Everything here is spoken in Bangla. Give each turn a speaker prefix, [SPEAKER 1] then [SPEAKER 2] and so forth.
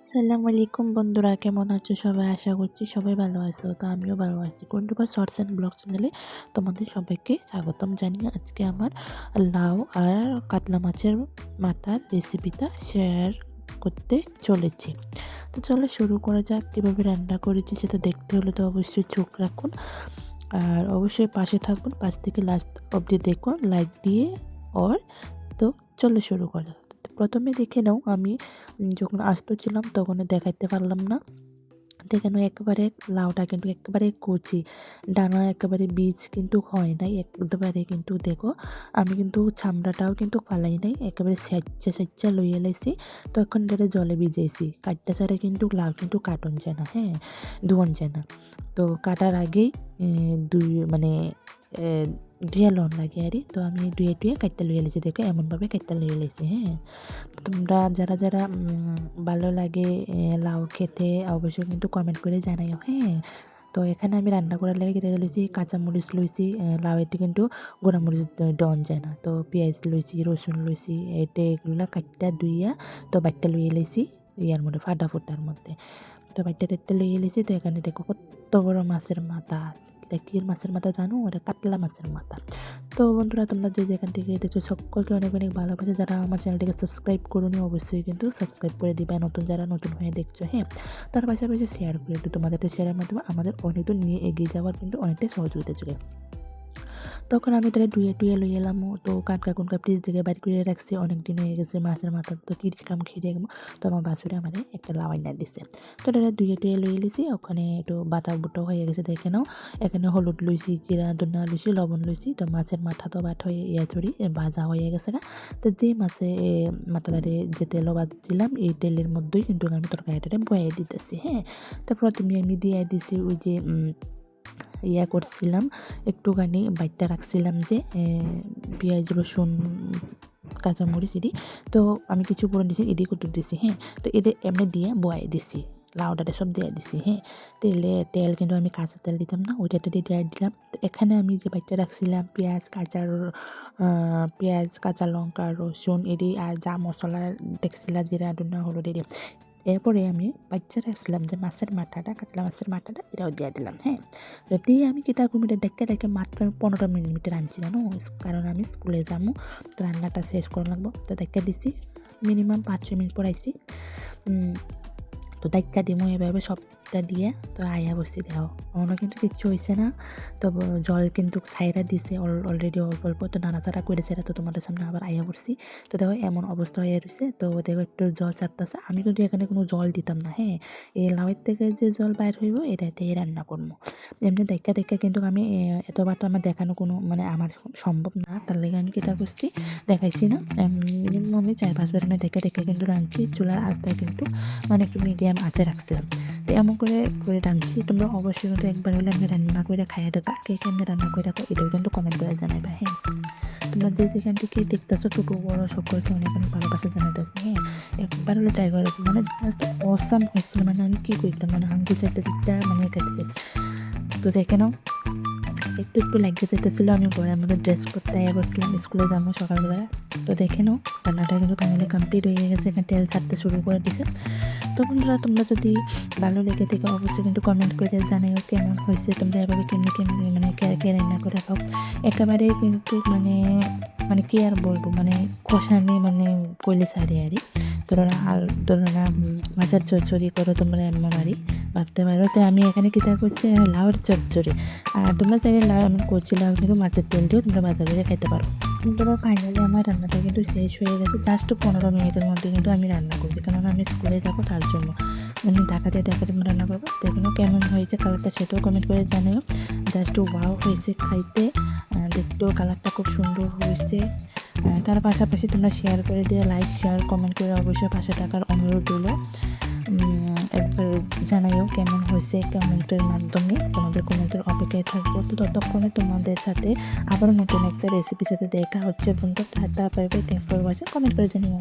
[SPEAKER 1] আসসালামু আলাইকুম বন্ধুরা, কেমন আছো সবাই? আশা করছি সবাই ভালো আছো। তো আমিও ভালো আছি। কুন্টুপা শর্টস অ্যান্ড ব্লগ চ্যানেলে তোমাদের সবাইকে স্বাগতম জানিয়ে আজকে আমার লাউ আর কাতলা মাছের মাথার রেসিপিটা শেয়ার করতে চলেছি। তো চলো শুরু করা যাক। কীভাবে রান্না করেছি সেটা দেখতে হলে তো অবশ্যই চোখ রাখুন আর অবশ্যই পাশে থাকুন। পাশ থেকে লাস্ট অবধি দেখুন লাইক দিয়ে। ওর তো চলো শুরু করা যাক। প্রথমে দেখে নাও, আমি যখন আস্ত ছিলাম তখন দেখাইতে পারলাম না। দেখে নাও একেবারে লাউটা কিন্তু একেবারে কচি, ডানা একেবারে বীজ কিন্তু হয় নাই একবারে। কিন্তু দেখো আমি কিন্তু চামড়াটাও কিন্তু ফালাই নাই, একেবারে সেচ্চা সেচ্চা লইয়া লাইছি। তো এখন ধরে জলে ভিজাইছি। কাটতে ছাড়া কিন্তু লাউ কিন্তু কাটন যায় না, হ্যাঁ, ধোয়ান যায় না। তো কাটার আগেই দুই মানে ধুয়ে লন লাগে আর তো আমি ধুয়ে টুয়ে কাটতে লইয়া লাইছি। দেখো এমনভাবে কাটতে লইয়া লাইছি, হ্যাঁ। তো তোমরা যারা যারা ভালো লাগে লাউ খেতে অবশ্যই কিন্তু কমেন্ট করে জানাইও, হ্যাঁ। তো এখানে আমি রান্না করার লাগে কেটে লইছি, কাঁচামরিচ লইছি, লাউয়েতে কিন্তু গোড়ামরিচ দেওয়ান যায় না। তো পেঁয়াজ লইছি, রসুন লইছি, এগুলো কাটটা ধুইয়া তো বাটটা লইয়ে লাইছি ইয়ার মধ্যে ফাটা ফুটার মধ্যে। তো বাটটা তেতে লইয়ে লাইছি। তো এখানে দেখো কত বড় মাছের মাথা। এটা কি মাছের মাথা জানো? ওটা কাতলা মাছের মাথা। তো বন্ধুরা তোমরা যে যেখান থেকে দেখছো সকলকে অনেক অনেক ভালোবাসা। যারা আমার চ্যানেলটিকে সাবস্ক্রাইব করোনি অবশ্যই কিন্তু সাবস্ক্রাইব করে দিবা, যারা নতুন হয়ে দেখছো, হ্যাঁ। তার পাশাপাশি শেয়ার করে দিও। তোমাদের শেয়ারের মাধ্যমে আমাদের অনেক দূর নিয়ে এগিয়ে যাওয়ার কিন্তু অনেকটাই সহযোগিতা যোগায়। তখন আমি তাহলে ধুয়ে টুয়ে লই এলাম। তো কানকা কুনকা ফ্রিজ থেকে বাইর করে রাখছি, অনেক দিন হয়ে গেছে মাছের মাথা। তো কি কাম খেয়ে গেলাম। তো আমার বাছুরে আমার একটা লাউ না দিছে। তো এটা ধুয়ে টুয়ে লই এলিছি। ওখানে একটু বাটা বুটো হয়ে গেছে দেখে নাও। এখানে হলুদ লইছি, জিরা ধনিয়া লইছি, লবণ লইছি। তো মাছের মাথা তো বাট হয়ে থরি ভাজা হয়ে গেছে গা। তো যে মাছে মাথাটারে যে তেলও ভাজছিলাম এই তেলের মধ্যেই কিন্তু আমি তরকারিটারে বয়ে দিতেছি, হ্যাঁ। তো প্রথমে আমি দিয়ে দিছি ওই যে করছিলাম, একটুখানি বাইটটা রাখছিলাম যে পেঁয়াজ রসুন কাঁচামরিচ এটি। তো আমি কিছু পরে দিছি, এটি কুটুর দিছি, হ্যাঁ। তো এদের এমনি দিয়ে বয়াই দিছি, লাউডাটা সব দিয়ে দিছি, হ্যাঁ। তেল কিন্তু আমি কাঁচা তেল দিতাম না, ওইটাতে দিয়ে দিলাম। তো এখানে আমি যে বাইটটা রাখছিলাম পেঁয়াজ কাঁচা লঙ্কা রসুন এটি আর যা মশলা দেখছিলাম জিরা ধনিয়া হলুদ এটি। এরপরে আমি বাচ্চা রাখছিলাম যে মাছের মাথাটা, কাতলা মাছের মাথাটা এটাও দিয়ে দিলাম, হ্যাঁ। তো দিয়ে আমি কিতা কুমিটা ডেকে মাত্র 15 মিনিট রাঁধছি জানো, কারণ আমি স্কুলে যাবো। তো রান্নাটা শেষ করা লাগবো। তো ডেকে দিছি মিনিমাম 5-6 মিনিট পড়াইছি। তো দায়িত্ব দিমো এভাবে সবটা দিয়ে। তো আয়া বসি দেও অন্য কিন্তু কিচ্ছু হয়েছে না। তো জল কিন্তু ছাইরা দিছে অলরেডি অল্প অল্প। তো নাড়াচাড়া করেছে, তো তোমাদের সামনে আবার আয়া বসছি। তো দেখো এমন অবস্থা হয়ে রয়েছে। তো দেখো একটু জল ছাড়তেছে। আমি কিন্তু এখানে কোনো জল দিতাম না, হ্যাঁ। এই লাউয়ের থেকে যে জল বাইর হইব এটাতেই রান্না করবো। এমনি দেখা কিন্তু আমি এতবার তো আমার দেখানো কোনো আমার সম্ভব না। তার লেগে আমি কিতা করছি দেখাইছি না। মিনিমাম আমি 4-5 বার দেখে কিন্তু রাঁধছি। চুলার আঁচটা কিন্তু একটু মিডিয়াম আঁচে রাখছিলাম। তো এমন করে রাঁধছি। তোমরা অবশ্যই কিন্তু একবার হলে আমি রান্না করে খাইয়ে দেবা। কে কেমনি রান্না করে রাখো এটাও কিন্তু কমেন্ট করে জানাইবা, হ্যাঁ। তোমরা যে যেখান থেকে দেখতেছো ছোট বড় সকলকে অনেক অনেক ভালোবাসা জানাইতেছি, হ্যাঁ। একবার হলে ট্রাই করে দেখো, অসাম হয়েছিল। আমি কি করতাম আঙ্গুল চারটা দিকটা কেটেছে। তো দেখে নাও একটু একটু লাগিয়ে যেতেছিলো। আমি ঘরের মধ্যে ড্রেস পরতে বসলাম, স্কুলে যাবো সকালবেলা। তো দেখে নাও রান্নাটা কিন্তু ফাইনালি কমপ্লিট হয়ে গেছে। এখানে তেল ছাড়তে শুরু করে দিছে। তো বন্ধুরা তোমরা যদি ভালো লেগে থেকে অবশ্যই কিন্তু কমেন্ট করে জানাইও কেমন হয়েছে। তোমরা এভাবে কেমনি কেমনি কে রান্না করে খাও। একেবারে কিন্তু কি আর বলবো, কষানি কইলে ছাড়ি আরই। ধরো না মাছের চচ্চড়ি করো তোমরা এমন আরই ভাবতে পারো। তো আমি এখানে কিতা করছি লাউয়ের চচ্চড়ি। আর তোমরা চাইলে লাউ আমি করছি লাউ কিন্তু মাছের তেল দিয়েও তোমরা ভাজা করে খেতে পারো। তোমরা ফাইনালি আমার রান্নাটা কিন্তু শেষ হয়ে গেছে। জাস্ট 15 মিনিটের মধ্যে কিন্তু আমি রান্না করছি, কারণ আমি স্কুলে যাবো তার জন্য। ঢাকাতে আমি রান্না করবো। দেখো কেমন হয়েছে কালারটা সেটাও কমেন্ট করে জানিও। জাস্ট ওয়াও হয়েছে খাইতে, দেখতেও কালারটা খুব সুন্দর হয়েছে। তার পাশাপাশি তোমরা শেয়ার করে দিয়ে লাইক শেয়ার কমেন্ট করে অবশ্যই পাশে থাকার অনুরোধ রইল। একবার জানাইও কেমন হয়েছে কমেন্টের মাধ্যমে। তোমাদের কমেন্টের অপেক্ষায় থাকবো। তো ততক্ষণে তোমাদের সাথে আবারও নতুন একটা রেসিপির সাথে দেখা হচ্ছে বন্ধু। Tata bye bye, thanks for watching. Comment করে জানিও।